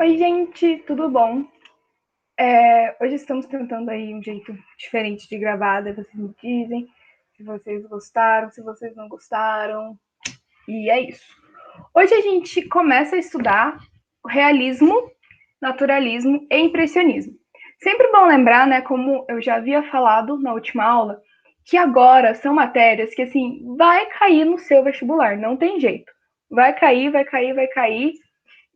Oi, gente, tudo bom? Hoje estamos tentando aí um jeito diferente de gravar, daí vocês me dizem se vocês gostaram, se vocês não gostaram, e é isso. Hoje a gente começa a estudar o realismo, naturalismo e impressionismo. Sempre bom lembrar, né, como eu já havia falado na última aula, que agora são matérias que, assim, vai cair no seu vestibular, não tem jeito. Vai cair, vai cair, vai cair.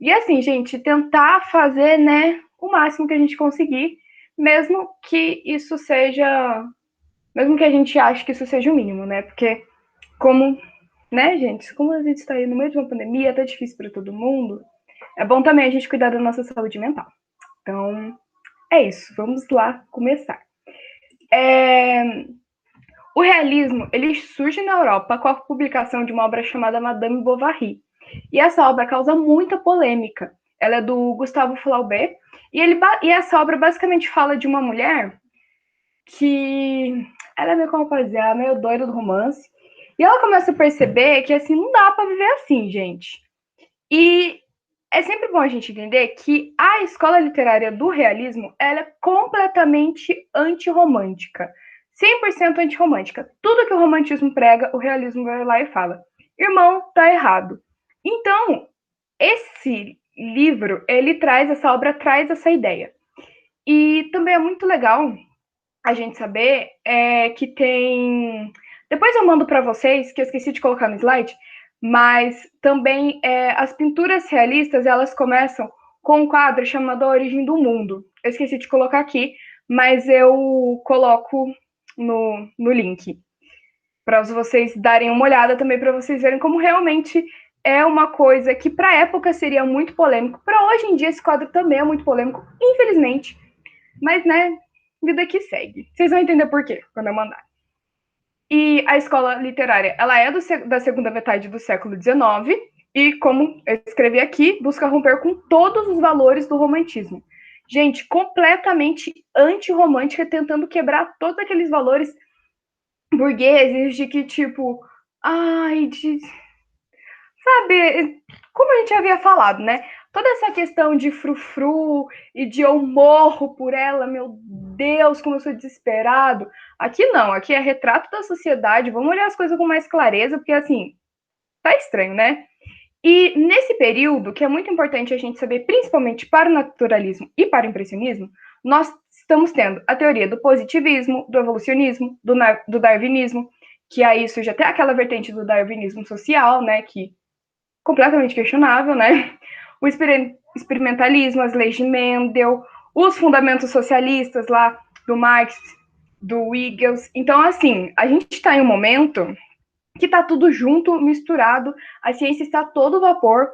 E assim, gente, tentar fazer, né, o máximo que a gente conseguir, mesmo que isso seja, mesmo que a gente ache que isso seja o mínimo, né? Porque como, né, gente, como a gente está aí no meio de uma pandemia, tá difícil para todo mundo, é bom também a gente cuidar da nossa saúde mental. Então, é isso, vamos lá começar. É... O realismo, ele surge na Europa com a publicação de uma obra chamada Madame Bovary. E essa obra causa muita polêmica. Ela é do Gustavo Flaubert, e essa obra basicamente fala de uma mulher que ela é meio, como pode dizer, ela é meio doida do romance. E ela começa a perceber que assim não dá para viver assim, gente. E é sempre bom a gente entender que a escola literária do realismo ela é completamente antirromântica. 100% antirromântica. Tudo que o romantismo prega, o realismo vai lá e fala: irmão, tá errado. Então, esse livro, ele traz, essa obra traz essa ideia. E também é muito legal a gente saber que tem. Depois eu mando para vocês, que eu esqueci de colocar no slide, mas também as pinturas realistas elas começam com um quadro chamado A Origem do Mundo. Eu esqueci de colocar aqui, mas eu coloco no link para vocês darem uma olhada também, para vocês verem como realmente é uma coisa que para a época seria muito polêmico. Para hoje em dia esse quadro também é muito polêmico, infelizmente. Mas, né, vida que segue. Vocês vão entender por quê quando eu mandar. E a escola literária, ela é da segunda metade do século XIX e, como eu escrevi aqui, busca romper com todos os valores do romantismo. Gente, completamente antirromântica, tentando quebrar todos aqueles valores burgueses de que, tipo, ai, de sabe, como a gente havia falado, né? Toda essa questão de frufru e de eu morro por ela, meu Deus, como eu sou desesperado. Aqui não, aqui é retrato da sociedade. Vamos olhar as coisas com mais clareza, porque assim, tá estranho, né? E nesse período, que é muito importante a gente saber, principalmente para o naturalismo e para o impressionismo, nós estamos tendo a teoria do positivismo, do evolucionismo, do darwinismo, que aí surge até aquela vertente do darwinismo social, né, que completamente questionável, né? O experimentalismo, as leis de Mendel, os fundamentos socialistas lá do Marx, do Engels. Então, assim, a gente está em um momento que está tudo junto, misturado, a ciência está a todo vapor.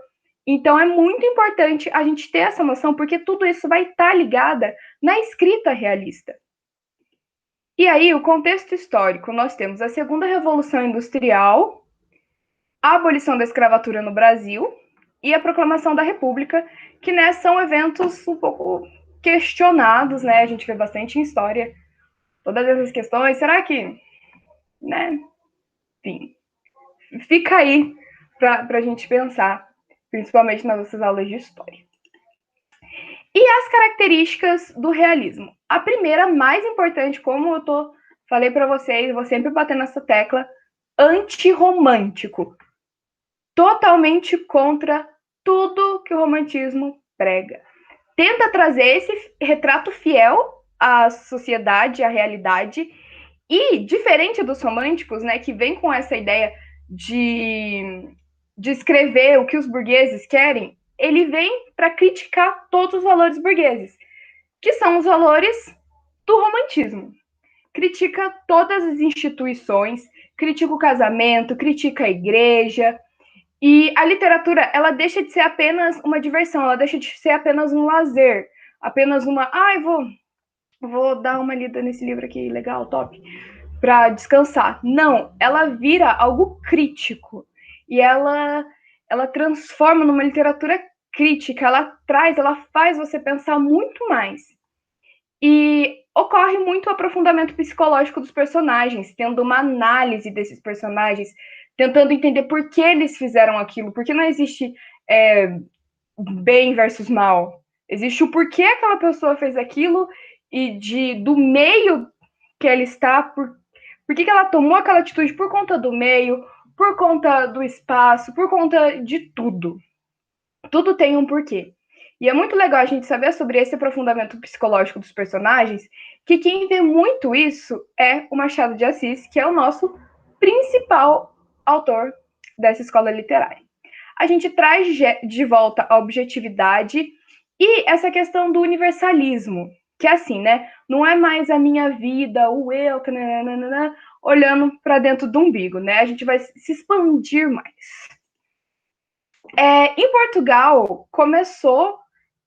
Então, é muito importante a gente ter essa noção, porque tudo isso vai estar ligada na escrita realista. E aí, o contexto histórico, nós temos a Segunda Revolução Industrial, a abolição da escravatura no Brasil e a proclamação da República, que né, são eventos um pouco questionados, né? A gente vê bastante em história todas essas questões. Será que, né? Enfim, fica aí para a gente pensar, principalmente nas nossas aulas de história. E as características do realismo. A primeira, mais importante, como falei para vocês, vou sempre bater nessa tecla, antirromântico. Totalmente contra tudo que o romantismo prega. Tenta trazer esse retrato fiel à sociedade, à realidade, e diferente dos românticos, né, que vem com essa ideia de escrever o que os burgueses querem, ele vem para criticar todos os valores burgueses, que são os valores do romantismo. Critica todas as instituições, critica o casamento, critica a igreja, e a literatura, ela deixa de ser apenas uma diversão, ela deixa de ser apenas um lazer, apenas uma, vou dar uma lida nesse livro aqui, legal, top, para descansar. Não, ela vira algo crítico e ela transforma numa literatura crítica, ela faz você pensar muito mais. E ocorre muito o aprofundamento psicológico dos personagens, tendo uma análise desses personagens, tentando entender por que eles fizeram aquilo, porque não existe bem versus mal. Existe o porquê aquela pessoa fez aquilo e do meio que ela está, por que ela tomou aquela atitude por conta do meio, por conta do espaço, por conta de tudo. Tudo tem um porquê. E é muito legal a gente saber sobre esse aprofundamento psicológico dos personagens, que quem vê muito isso é o Machado de Assis, que é o nosso principal autor dessa escola literária. A gente traz de volta a objetividade e essa questão do universalismo, que é assim, né? Não é mais a minha vida, o eu, nananana, olhando para dentro do umbigo, né? A gente vai se expandir mais. Em Portugal começou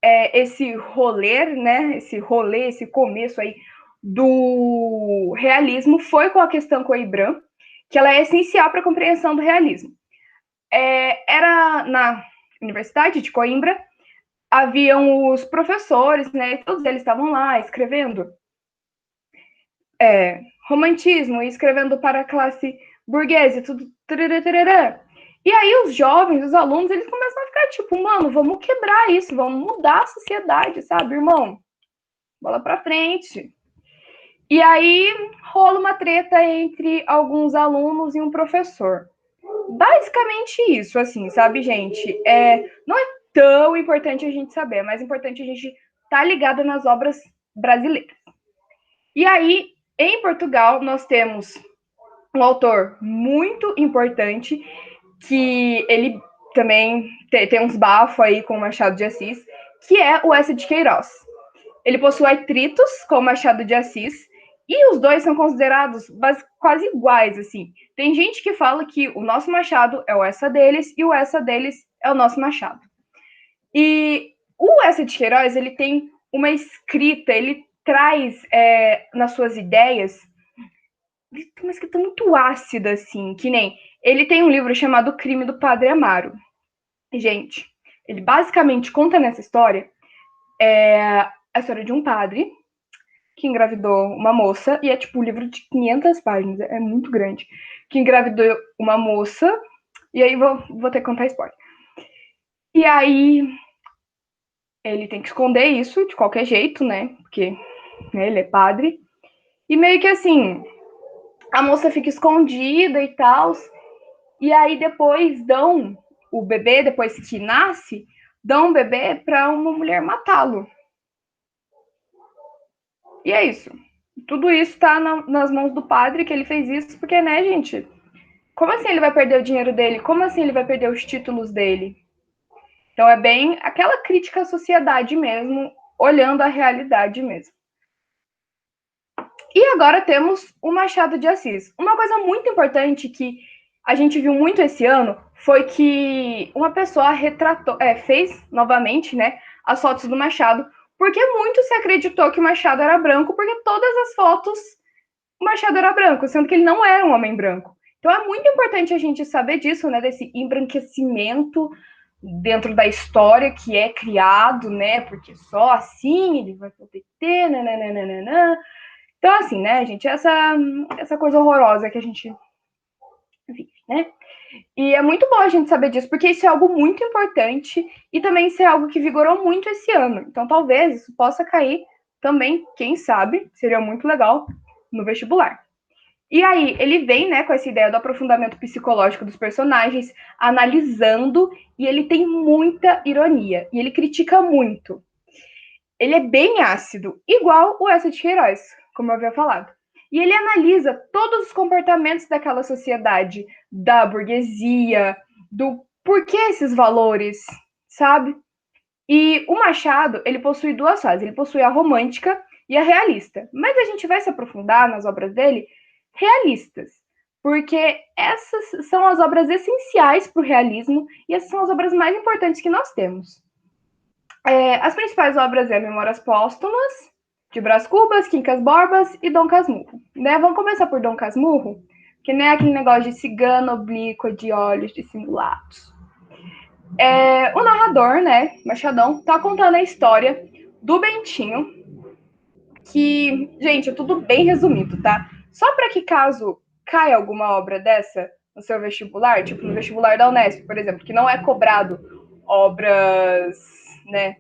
esse rolê, né? Esse começo aí do realismo foi com a questão Coimbra, que ela é essencial para a compreensão do realismo. Era na Universidade de Coimbra, haviam os professores, né? Todos eles estavam lá escrevendo romantismo e escrevendo para a classe burguesa, tudo. Tarará. E aí os jovens, os alunos, eles começam a ficar tipo, mano, vamos quebrar isso, vamos mudar a sociedade, sabe, irmão? Bola pra frente. E aí rola uma treta entre alguns alunos e um professor. Basicamente isso, assim, sabe, gente? Não é tão importante a gente saber, é mais importante a gente estar ligado nas obras brasileiras. E aí, em Portugal, nós temos um autor muito importante, que ele também tem uns bafos aí com o Machado de Assis, que é o Eça de Queiroz. Ele possui atritos com o Machado de Assis, e os dois são considerados quase iguais, assim. Tem gente que fala que o nosso Machado é o Eça deles, e o Eça deles é o nosso Machado. E o Eça de Queiroz, ele tem uma escrita, ele traz nas suas ideias uma escrita muito ácida, assim, que nem ele tem um livro chamado Crime do Padre Amaro. Gente, ele basicamente conta nessa história a história de um padre que engravidou uma moça, e é tipo um livro de 500 páginas, é muito grande, que engravidou uma moça, e aí vou ter que contar spoiler. E aí ele tem que esconder isso de qualquer jeito, né, porque né, ele é padre, e meio que assim, a moça fica escondida e tal, e aí depois dão o bebê, depois que nasce, dão o bebê para uma mulher matá-lo. E é isso. Tudo isso tá nas mãos do padre, que ele fez isso, porque, né, gente? Como assim ele vai perder o dinheiro dele? Como assim ele vai perder os títulos dele? Então é bem aquela crítica à sociedade mesmo, olhando a realidade mesmo. E agora temos o Machado de Assis. Uma coisa muito importante que a gente viu muito esse ano foi que uma pessoa fez novamente, né, as fotos do Machado, porque muito se acreditou que o Machado era branco, porque todas as fotos o Machado era branco, sendo que ele não era um homem branco. Então é muito importante a gente saber disso, né, desse embranquecimento dentro da história que é criado, né, porque só assim ele vai poder ter, nananana. Então, assim, né, gente, essa coisa horrorosa que a gente vive, né? E é muito bom a gente saber disso, porque isso é algo muito importante e também isso é algo que vigorou muito esse ano. Então, talvez isso possa cair também, quem sabe, seria muito legal no vestibular. E aí, ele vem, né, com essa ideia do aprofundamento psicológico dos personagens, analisando, e ele tem muita ironia, e ele critica muito. Ele é bem ácido, igual o Eça de Queiroz, como eu havia falado. E ele analisa todos os comportamentos daquela sociedade, da burguesia, do porquê esses valores, sabe? E o Machado, ele possui duas fases. Ele possui a romântica e a realista. Mas a gente vai se aprofundar nas obras dele realistas, porque essas são as obras essenciais para o realismo e essas são as obras mais importantes que nós temos. As principais obras é Memórias Póstumas, de Brás Cubas, Quincas Borbas e Dom Casmurro. Né? Vamos começar por Dom Casmurro, que nem é aquele negócio de cigana oblíqua, de olhos dissimulados. O narrador, né, Machadão, tá contando a história do Bentinho, que, gente, é tudo bem resumido, tá? Só para que caso caia alguma obra dessa no seu vestibular, tipo no vestibular da Unesp, por exemplo, que não é cobrado obras, né,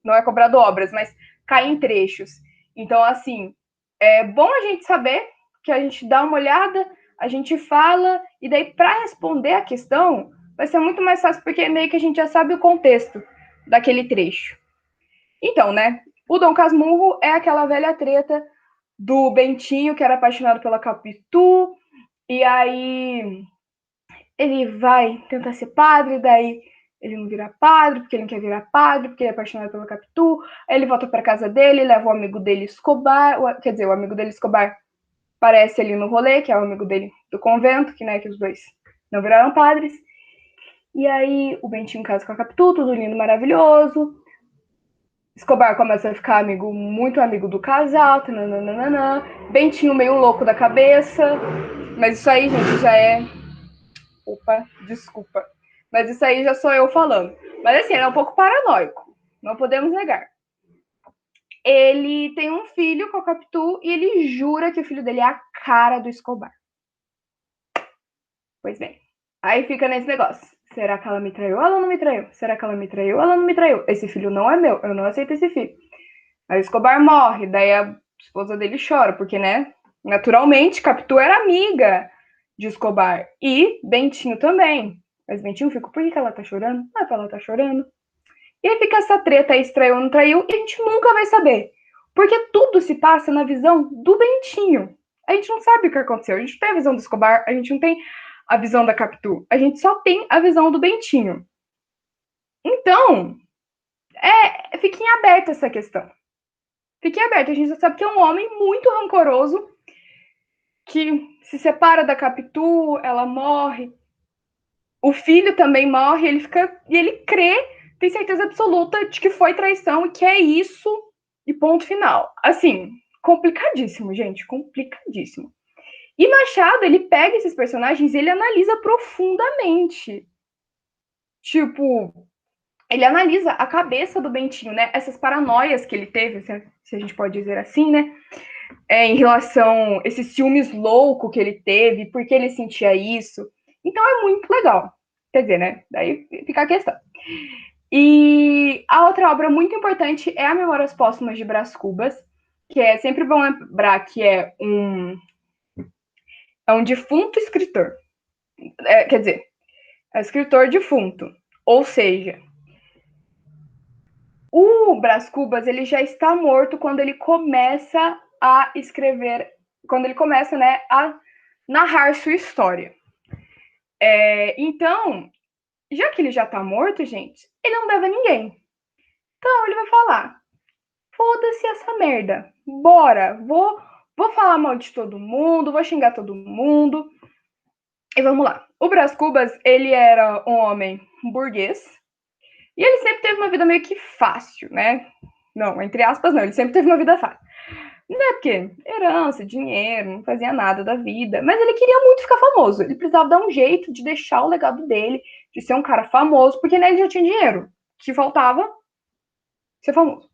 não é cobrado obras, mas cai em trechos. Então, assim, é bom a gente saber que a gente dá uma olhada, a gente fala, e daí para responder a questão vai ser muito mais fácil, porque meio que a gente já sabe o contexto daquele trecho. Então, né, o Dom Casmurro é aquela velha treta do Bentinho, que era apaixonado pela Capitu, e aí ele vai tentar ser padre, daí ele não vira padre, porque ele não quer virar padre, porque ele é apaixonado pela Capitu, aí ele volta para casa dele, leva o amigo dele Escobar, quer dizer, o amigo dele Escobar aparece ali no rolê, que é o amigo dele do convento, que, né, que os dois não viraram padres, e aí o Bentinho casa com a Capitu, tudo lindo, maravilhoso, Escobar começa a ficar amigo, muito amigo do casal, tananana, Bentinho meio louco da cabeça, mas isso aí, gente, já é... Opa, desculpa. Mas isso aí já sou eu falando. Mas assim, ele é um pouco paranoico, não podemos negar. Ele tem um filho com a Capitu e ele jura que o filho dele é a cara do Escobar. Pois bem, aí fica nesse negócio. Será que ela me traiu ou ela não me traiu? Será que ela me traiu ou ela não me traiu? Esse filho não é meu, eu não aceito esse filho. Aí o Escobar morre, daí a esposa dele chora, porque, né, naturalmente, Capitu era amiga de Escobar. E Bentinho também. Mas Bentinho fica, por que ela tá chorando? Ah, ela tá chorando. E aí fica essa treta aí, se traiu ou não traiu, e a gente nunca vai saber. Porque tudo se passa na visão do Bentinho. A gente não sabe o que aconteceu. A gente tem a visão do Escobar, a gente não tem a visão da Capitu. A gente só tem a visão do Bentinho. Então, fica em aberto essa questão. Fique aberto. A gente já sabe que é um homem muito rancoroso, que se separa da Capitu, ela morre. O filho também morre, ele fica. E ele crê, tem certeza absoluta de que foi traição e que é isso, e ponto final. Assim, complicadíssimo, gente. Complicadíssimo. E Machado, ele pega esses personagens e ele analisa profundamente. Tipo, ele analisa a cabeça do Bentinho, né? Essas paranoias que ele teve, se a gente pode dizer assim, né? Em relação a esses ciúmes loucos que ele teve, por que ele sentia isso. Então é muito legal. Quer dizer, né? Daí fica a questão. E a outra obra muito importante é a Memórias Póstumas de Brás Cubas, que é sempre bom lembrar que é um defunto escritor. Quer dizer, é escritor defunto. Ou seja, o Brás Cubas ele já está morto quando ele começa a escrever, quando ele começa, né, a narrar sua história. Então, já que ele já tá morto, gente, ele não deve a ninguém. Então ele vai falar: foda-se essa merda. Bora, vou falar mal de todo mundo, vou xingar todo mundo. E vamos lá. O Brás Cubas, ele era um homem burguês. E ele sempre teve uma vida meio que fácil, né? Não, entre aspas, não. Ele sempre teve uma vida fácil. Não é porque herança, dinheiro, não fazia nada da vida. Mas ele queria muito ficar famoso. Ele precisava dar um jeito de deixar o legado dele, de ser um cara famoso, porque né, ele já tinha dinheiro. O que faltava? Ser famoso.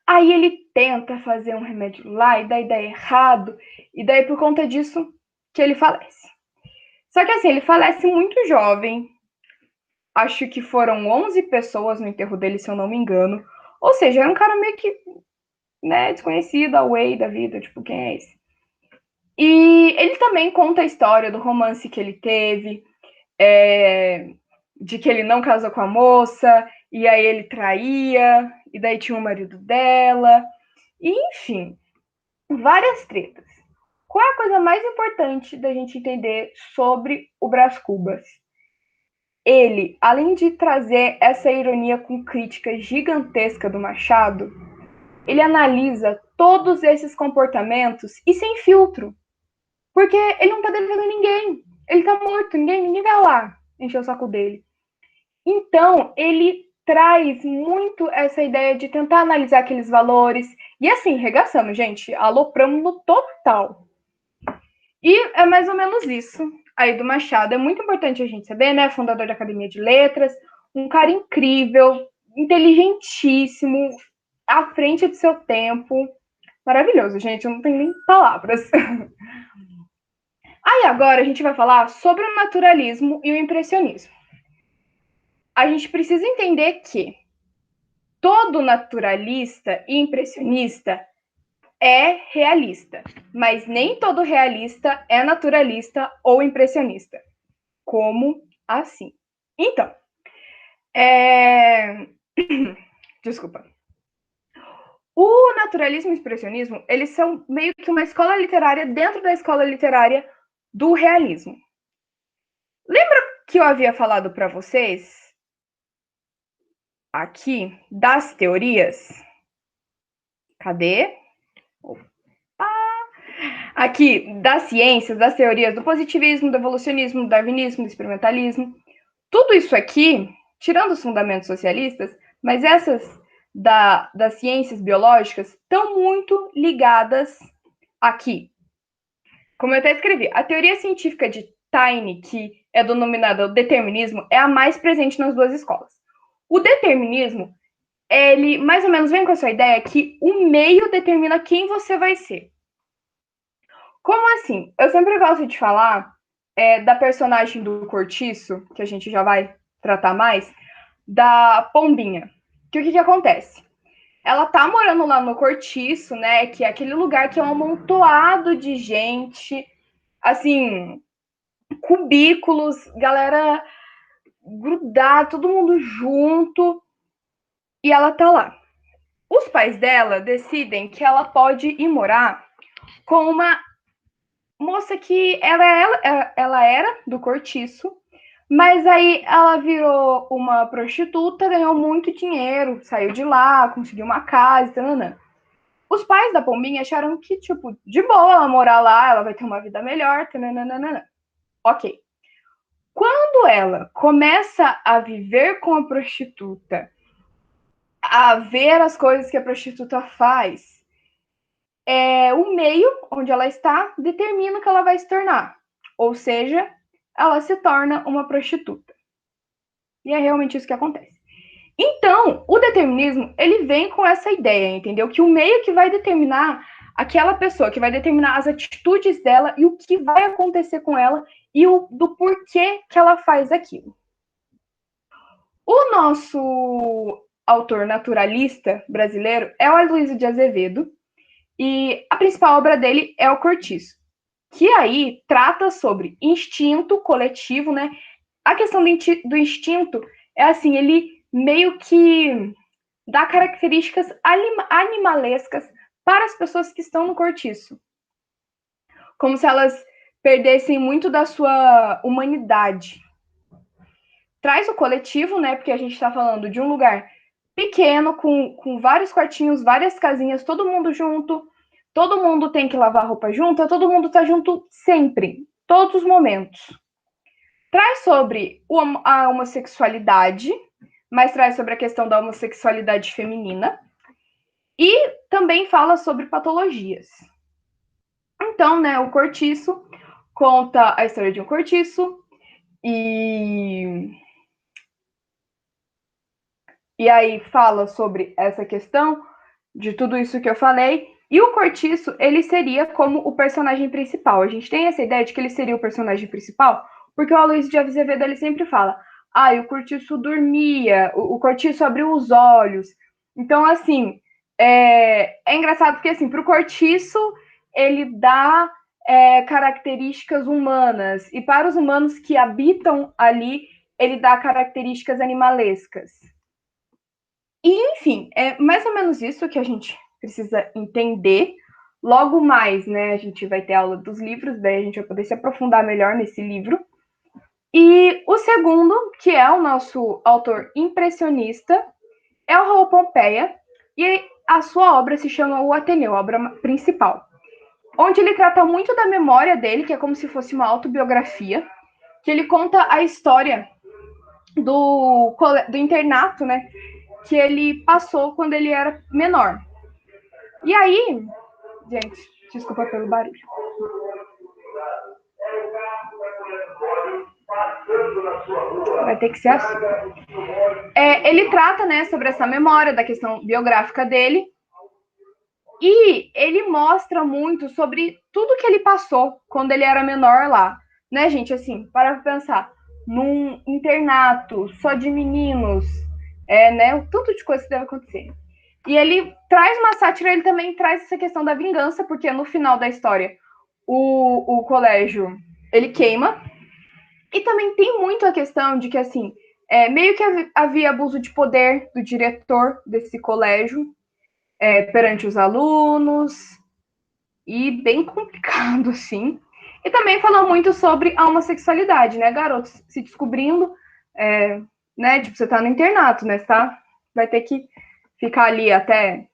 Aí ele tenta fazer um remédio lá e daí dá errado. E daí por conta disso que ele falece. Só que assim, ele falece muito jovem. Acho que foram 11 pessoas no enterro dele, se eu não me engano. Ou seja, era um cara meio que, né, desconhecido, away da vida, tipo, quem é esse? E ele também conta a história do romance que ele teve, de que ele não casou com a moça, e aí ele traía, e daí tinha o marido dela, e enfim, várias tretas. Qual é a coisa mais importante da gente entender sobre o Brás Cubas? Ele, além de trazer essa ironia com crítica gigantesca do Machado, ele analisa todos esses comportamentos e sem filtro. Porque ele não tá devendo ninguém. Ele tá morto, ninguém vai lá encher o saco dele. Então, ele traz muito essa ideia de tentar analisar aqueles valores. E assim, regaçamos, gente, alopramos no total. E é mais ou menos isso aí do Machado. É muito importante a gente saber, né? Fundador da Academia de Letras, um cara incrível, inteligentíssimo, à frente de seu tempo. Maravilhoso, gente. Eu não tenho nem palavras. Aí agora a gente vai falar sobre o naturalismo e o impressionismo. A gente precisa entender que todo naturalista e impressionista é realista, mas nem todo realista é naturalista ou impressionista. Como assim? Então, desculpa. O naturalismo e o expressionismo, eles são meio que uma escola literária dentro da escola literária do realismo. Lembra que eu havia falado para vocês aqui das teorias? Cadê? Aqui das ciências, das teorias do positivismo, do evolucionismo, do darwinismo, do experimentalismo. Tudo isso aqui, tirando os fundamentos socialistas, mas essas das ciências biológicas estão muito ligadas aqui. Como eu até escrevi, a teoria científica de Taine, que é denominada determinismo, é a mais presente nas duas escolas. O determinismo, ele mais ou menos vem com essa ideia que o meio determina quem você vai ser. Como assim? Eu sempre gosto de falar da personagem do Cortiço, que a gente já vai tratar mais, da Pombinha. Que o que acontece? Ela tá morando lá no Cortiço, né? Que é aquele lugar que é um amontoado de gente, assim, cubículos, galera grudada, todo mundo junto, e ela tá lá. Os pais dela decidem que ela pode ir morar com uma moça que ela era do Cortiço, mas aí ela virou uma prostituta, ganhou muito dinheiro, saiu de lá, conseguiu uma casa, tanana. Os pais da Pombinha acharam que, tipo, de boa ela morar lá, ela vai ter uma vida melhor, tanana. Ok. Quando ela começa a viver com a prostituta, a ver as coisas que a prostituta faz, o meio onde ela está determina o que ela vai se tornar. Ou seja, ela se torna uma prostituta. E é realmente isso que acontece. Então, o determinismo, ele vem com essa ideia, entendeu? Que o meio que vai determinar aquela pessoa, que vai determinar as atitudes dela e o que vai acontecer com ela e do porquê que ela faz aquilo. O nosso autor naturalista brasileiro é o Aloysio de Azevedo, e a principal obra dele é o Cortiço, que aí trata sobre instinto coletivo, né? A questão do instinto é assim, ele meio que dá características animalescas para as pessoas que estão no cortiço. Como se elas perdessem muito da sua humanidade. Traz o coletivo, né? Porque a gente está falando de um lugar pequeno, com vários quartinhos, várias casinhas, todo mundo junto, todo mundo tem que lavar roupa junto, todo mundo tá junto sempre, todos os momentos. Traz sobre a homossexualidade, mas traz sobre a questão da homossexualidade feminina, e também fala sobre patologias. Então, né, o cortiço conta a história de um cortiço e aí fala sobre essa questão de tudo isso que eu falei. E o cortiço, ele seria como o personagem principal. A gente tem essa ideia de que ele seria o personagem principal, porque o Aloysio de Azevedo, ele sempre fala, o cortiço dormia, o cortiço abriu os olhos. Então, assim, é engraçado porque, assim, para o cortiço, ele dá características humanas, e para os humanos que habitam ali, ele dá características animalescas. E, enfim, é mais ou menos isso que a gente precisa entender. Logo mais, né, a gente vai ter aula dos livros, daí a gente vai poder se aprofundar melhor nesse livro. E o segundo, que é o nosso autor impressionista, é o Raul Pompeia, e a sua obra se chama O Ateneu, a obra principal, onde ele trata muito da memória dele, que é como se fosse uma autobiografia, que ele conta a história do internato, né, que ele passou quando ele era menor. E aí, gente, desculpa pelo barulho. Vai ter que ser assim. Ele trata, né, sobre essa memória, da questão biográfica dele, e ele mostra muito sobre tudo que ele passou quando ele era menor lá. Né, gente? Assim, para pensar, num internato só de meninos, né, o tanto de coisa que deve acontecer. E ele traz uma sátira, ele também traz essa questão da vingança, porque no final da história o colégio ele queima. E também tem muito a questão de que, assim, meio que havia abuso de poder do diretor desse colégio perante os alunos, e bem complicado, assim. E também falou muito sobre a homossexualidade, né, garotos se descobrindo, né, tipo, você tá no internato, né, tá? Vai ter que ficar ali até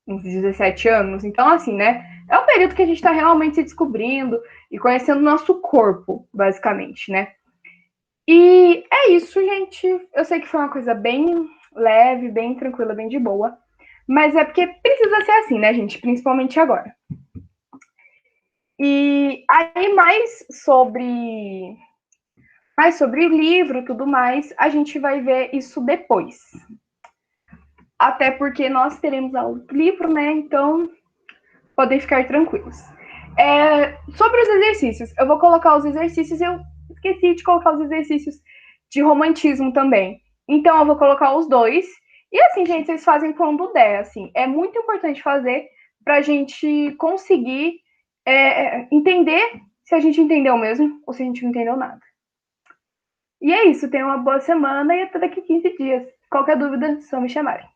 uns 17 anos. Então, assim, né, é um período que a gente tá realmente se descobrindo e conhecendo o nosso corpo, basicamente, né? E é isso, gente. Eu sei que foi uma coisa bem leve, bem tranquila, bem de boa. Mas é porque precisa ser assim, né, gente? Principalmente agora. E aí, mais sobre o livro e tudo mais, a gente vai ver isso depois. Até porque nós teremos aula do livro, né? Então, podem ficar tranquilos. Sobre os exercícios, eu vou colocar os exercícios, eu esqueci de colocar os exercícios de romantismo também. Então, eu vou colocar os dois. E assim, gente, vocês fazem quando der, assim. É muito importante fazer para a gente conseguir entender se a gente entendeu mesmo ou se a gente não entendeu nada. E é isso, tenham uma boa semana e até daqui 15 dias. Qualquer dúvida, só me chamarem.